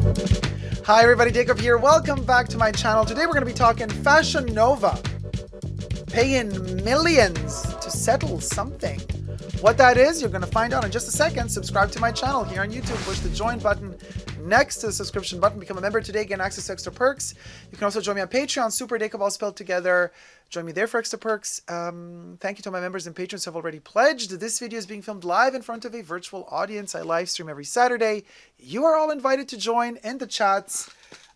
Hi everybody, Dacob here. Welcome back to my channel. Today we're going to be talking Fashion Nova. Paying millions to settle something. What that is, you're going to find out in just a second. Subscribe to my channel here on YouTube. Push the join button next to the subscription button. Become a member today. Gain access to extra perks. You can also join me on Patreon. Super Dacob all spelled together. Join me there for extra perks. Thank you to my members and patrons who have already pledged. This video is being filmed live in front of a virtual audience. I live stream every Saturday. You are all invited to join in the chats.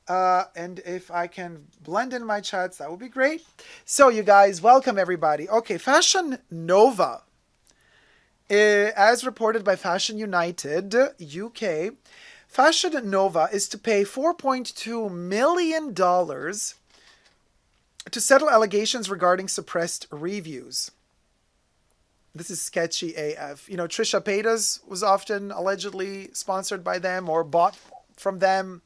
And if I can blend in my chats, that would be great. So you guys, welcome everybody. Okay, Fashion Nova. As reported by Fashion United UK, Fashion Nova is to pay $4.2 million to settle allegations regarding suppressed reviews. This is sketchy AF. You know, Trisha Paytas was often allegedly sponsored by them or bought from them,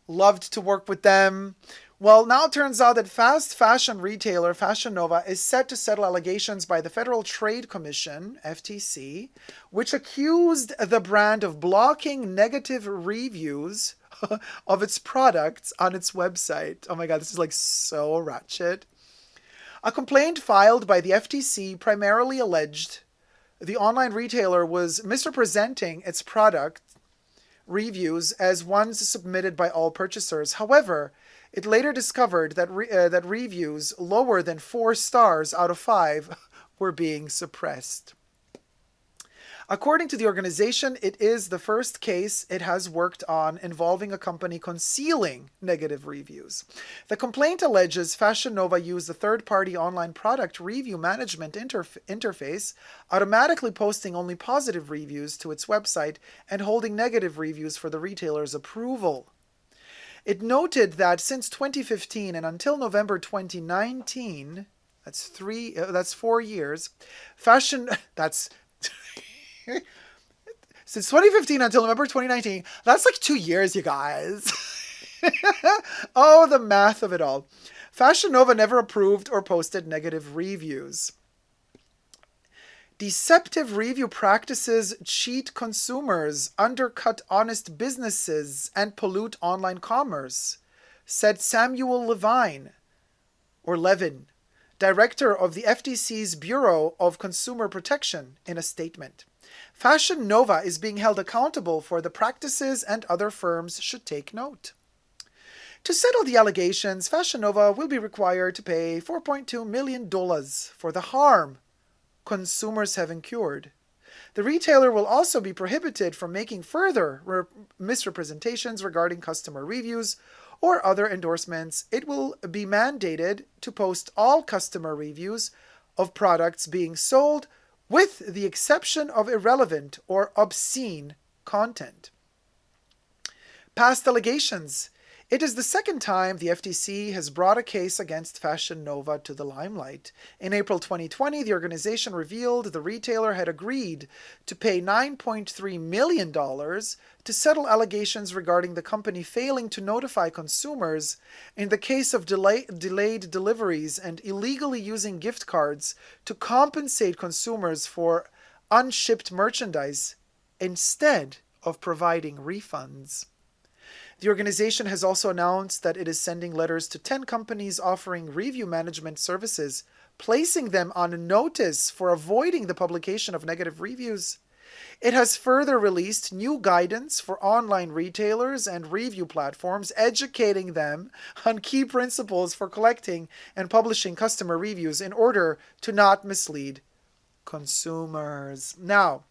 loved to work with them. Well, now it turns out that fast fashion retailer Fashion Nova is set to settle allegations by the Federal Trade Commission, FTC, which accused the brand of blocking negative reviews of its products on its website. Oh my God, this is like so ratchet. A complaint filed by the FTC primarily alleged the online retailer was misrepresenting its product reviews as ones submitted by all purchasers. However, it later discovered that that reviews lower than 4 stars out of 5 were being suppressed. According to the organization, it is the first case it has worked on involving a company concealing negative reviews. The complaint alleges Fashion Nova used a third-party online product review management interface, automatically posting only positive reviews to its website and holding negative reviews for the retailer's approval. It noted that since 2015 and until November 2019, that's 4 years, since 2015 until November 2019, that's like 2 years, you guys. Oh, the math of it all. Fashion Nova never approved or posted negative reviews. Deceptive review practices cheat consumers, undercut honest businesses, and pollute online commerce, said Samuel Levine, director of the FTC's Bureau of Consumer Protection, in a statement. Fashion Nova is being held accountable for the practices and other firms should take note. To settle the allegations, Fashion Nova will be required to pay $4.2 million for the harm consumers have incurred. The retailer will also be prohibited from making further misrepresentations regarding customer reviews or other endorsements. It will be mandated to post all customer reviews of products being sold with the exception of irrelevant or obscene content. Past allegations. It is the second time the FTC has brought a case against Fashion Nova to the limelight. In April 2020, the organization revealed the retailer had agreed to pay $9.3 million to settle allegations regarding the company failing to notify consumers in the case of delayed deliveries and illegally using gift cards to compensate consumers for unshipped merchandise instead of providing refunds. The organization has also announced that it is sending letters to 10 companies offering review management services, placing them on notice for avoiding the publication of negative reviews. It has further released new guidance for online retailers and review platforms, educating them on key principles for collecting and publishing customer reviews in order to not mislead consumers. Now,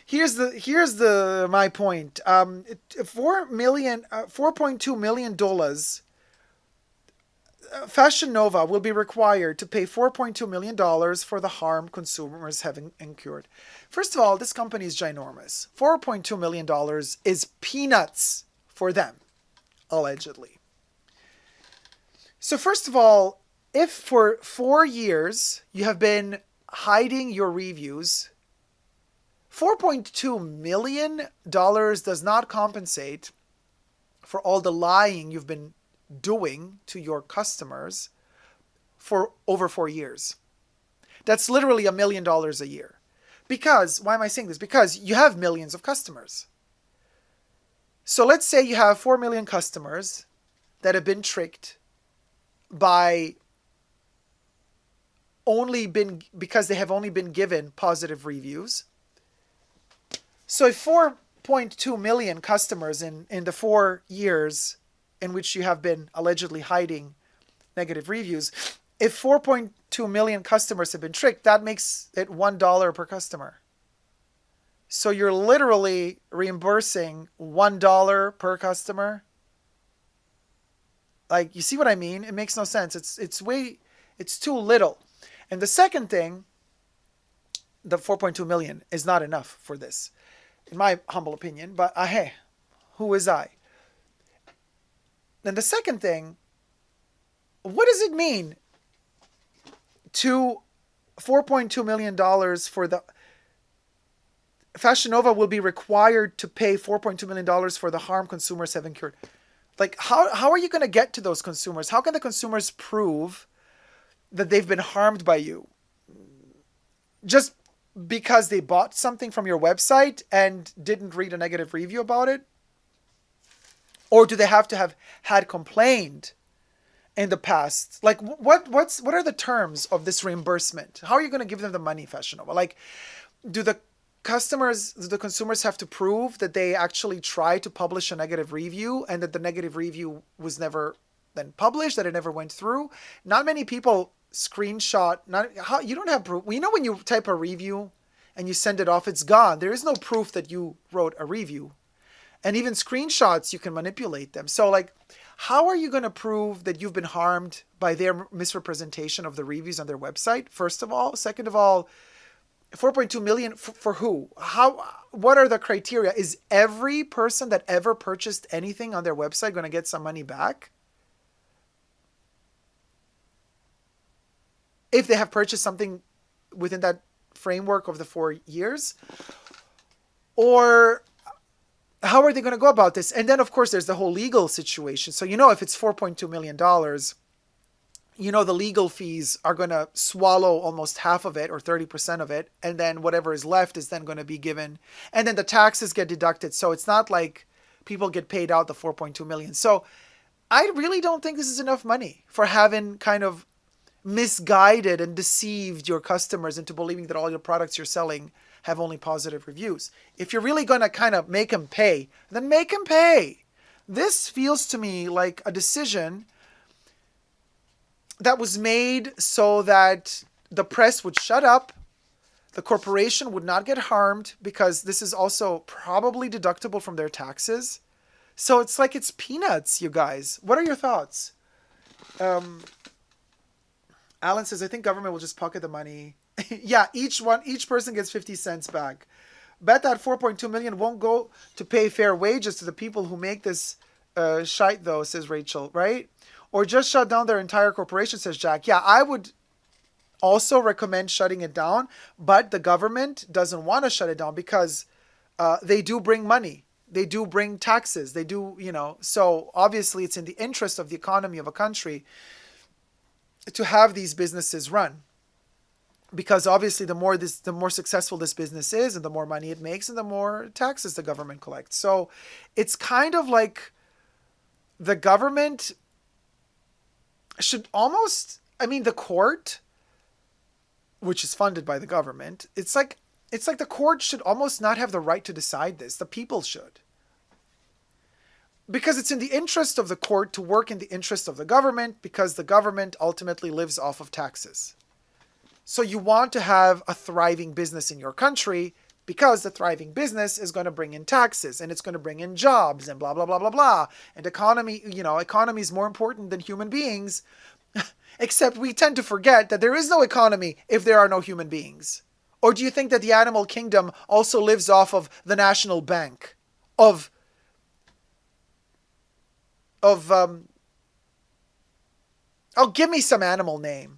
Here's my point. $4.2 million. Fashion Nova will be required to pay $4.2 million for the harm consumers have incurred. First of all, this company is ginormous. $4.2 million is peanuts for them, allegedly. So first of all, if for 4 years you have been hiding your reviews, $4.2 million does not compensate for all the lying you've been doing to your customers for over 4 years. That's literally $1 million a year. Because, why am I saying this? Because you have millions of customers. So let's say you have 4 million customers that have been tricked by because they have only been given positive reviews. So if 4.2 million customers in the 4 years in which you have been allegedly hiding negative reviews, if 4.2 million customers have been tricked, that makes it $1 per customer. So you're literally reimbursing $1 per customer. Like, you see what I mean? It makes no sense. It's too little. And the second thing, the 4.2 million is not enough for this, in my humble opinion, but hey, who is I? Then the second thing, what does it mean to $4.2 million for the... Fashion Nova will be required to pay $4.2 million for the harm consumers have incurred. Like, how are you going to get to those consumers? How can the consumers prove that they've been harmed by you? Just because they bought something from your website and didn't read a negative review about it? Or do they have to have had complained in the past? Like, what are the terms of this reimbursement? How are you going to give them the money, Fashion Nova? Like, do the consumers have to prove that they actually tried to publish a negative review and that the negative review was never then published, that it never went through? Not many people screenshot. You don't have proof. You know, when you type a review and you send it off, it's gone. There is no proof that you wrote a review. And even screenshots, you can manipulate them. So, like, how are you going to prove that you've been harmed by their misrepresentation of the reviews on their website, first of all? Second of all, 4.2 million for who? What are the criteria? Is every person that ever purchased anything on their website going to get some money back? If they have purchased something within that framework of the 4 years? Or how are they going to go about this? And then, of course, there's the whole legal situation. So, if it's $4.2 million, the legal fees are going to swallow almost half of it or 30% of it. And then whatever is left is then going to be given. And then the taxes get deducted. So it's not like people get paid out the 4.2 million. So I really don't think this is enough money for having kind of misguided and deceived your customers into believing that all your products you're selling have only positive reviews. If you're really going to kind of make them pay, then make them pay. This feels to me like a decision that was made so that the press would shut up, the corporation would not get harmed, because this is also probably deductible from their taxes. So it's like it's peanuts, you guys. What are your thoughts? Alan says, I think government will just pocket the money. Yeah, each person gets 50 cents back. Bet that 4.2 million won't go to pay fair wages to the people who make this shite though, says Rachel, right? Or just shut down their entire corporation, says Jack. Yeah, I would also recommend shutting it down, but the government doesn't want to shut it down because they do bring money. They do bring taxes. They do, so obviously it's in the interest of the economy of a country to have these businesses run. Because obviously the more successful this business is and the more money it makes and the more taxes the government collects. So it's kind of like the government should almost, the court, which is funded by the government, it's like the court should almost not have the right to decide this. The people should. Because it's in the interest of the court to work in the interest of the government, because the government ultimately lives off of taxes. So you want to have a thriving business in your country because the thriving business is going to bring in taxes and it's going to bring in jobs and blah, blah, blah, blah, blah. And economy is more important than human beings, except we tend to forget that there is no economy if there are no human beings. Or do you think that the animal kingdom also lives off of the national bank give me some animal name.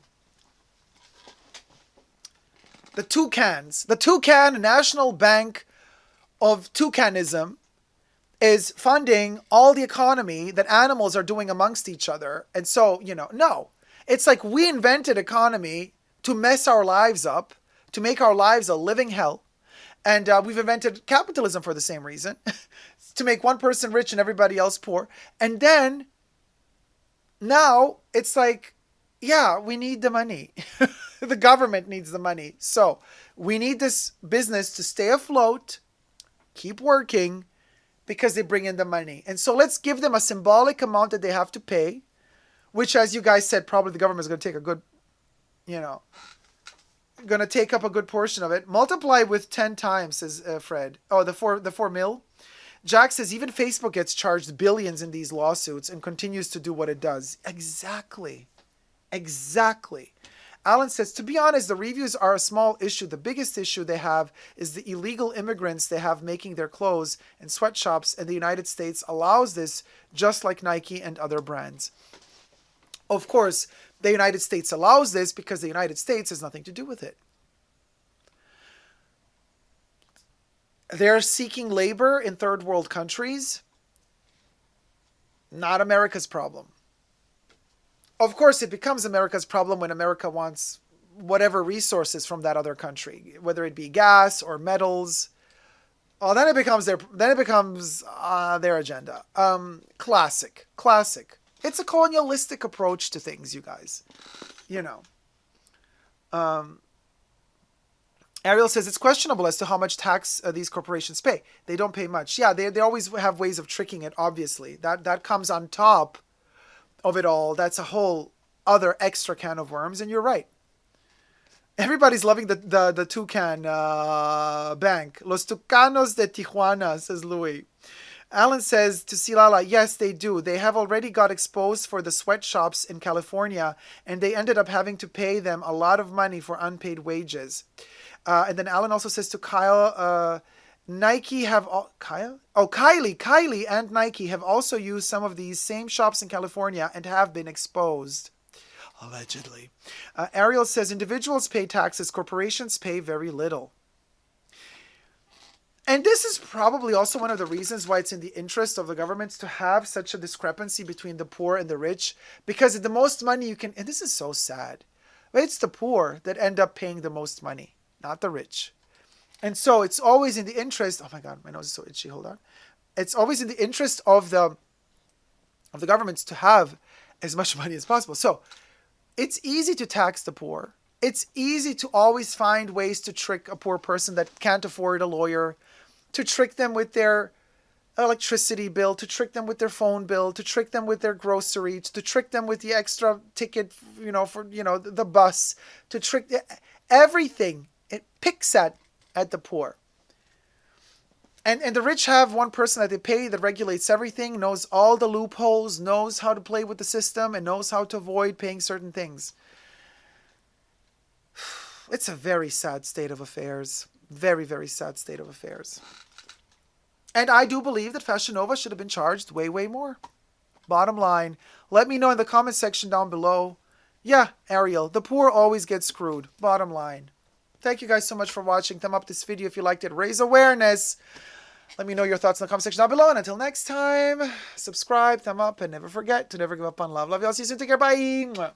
The toucans. The Toucan National Bank of Toucanism is funding all the economy that animals are doing amongst each other. And so, no. It's like we invented economy to mess our lives up, to make our lives a living hell. And we've invented capitalism for the same reason, to make one person rich and everybody else poor. And then now it's like, yeah, we need the money. The government needs the money. So we need this business to stay afloat, keep working, because they bring in the money. And so let's give them a symbolic amount that they have to pay, which, as you guys said, probably the government is going to take a good, going to take up a good portion of it. Multiply with 10 times, says Fred. Oh, the 4 mil. Jack says even Facebook gets charged billions in these lawsuits and continues to do what it does. Exactly. Alan says, to be honest, the reviews are a small issue. The biggest issue they have is the illegal immigrants they have making their clothes in sweatshops, and the United States allows this, just like Nike and other brands. Of course, the United States allows this because the United States has nothing to do with it. They're seeking labor in third world countries. Not America's problem. Of course, it becomes America's problem when America wants whatever resources from that other country, whether it be gas or metals. Oh, then it becomes their agenda. Classic. It's a colonialistic approach to things, you guys. Ariel says it's questionable as to how much tax these corporations pay. They don't pay much. Yeah, they always have ways of tricking it, obviously. That comes on top of it all. That's a whole other extra can of worms, and you're right. Everybody's loving the Toucan bank. Los Tucanos de Tijuana, says Louis. Alan says to Silala, yes, they do. They have already got exposed for the sweatshops in California, and they ended up having to pay them a lot of money for unpaid wages. And then Alan also says to Kyle, Kylie and Nike have also used some of these same shops in California and have been exposed. Allegedly. Ariel says individuals pay taxes, corporations pay very little. And this is probably also one of the reasons why it's in the interest of the governments to have such a discrepancy between the poor and the rich, because the most money you can, and this is so sad, but it's the poor that end up paying the most money, not the rich. And so it's always in the interest, oh my God, my nose is so itchy, hold on. It's always in the interest of the governments to have as much money as possible. So it's easy to tax the poor. It's easy to always find ways to trick a poor person that can't afford a lawyer, to trick them with their electricity bill, to trick them with their phone bill, to trick them with their groceries, to trick them with the extra ticket, for the bus, to trick everything. It picks at the poor. And the rich have one person that they pay that regulates everything, knows all the loopholes, knows how to play with the system, and knows how to avoid paying certain things. It's a very sad state of affairs. Very, very sad state of affairs. And I do believe that Fashion Nova should have been charged way, way more. Bottom line, let me know in the comment section down below. Yeah, Ariel, the poor always get screwed. Bottom line. Thank you guys so much for watching. Thumb up this video if you liked it. Raise awareness. Let me know your thoughts in the comment section down below. And until next time, subscribe, thumb up, and never forget to never give up on love. Love y'all. See you soon. Take care. Bye.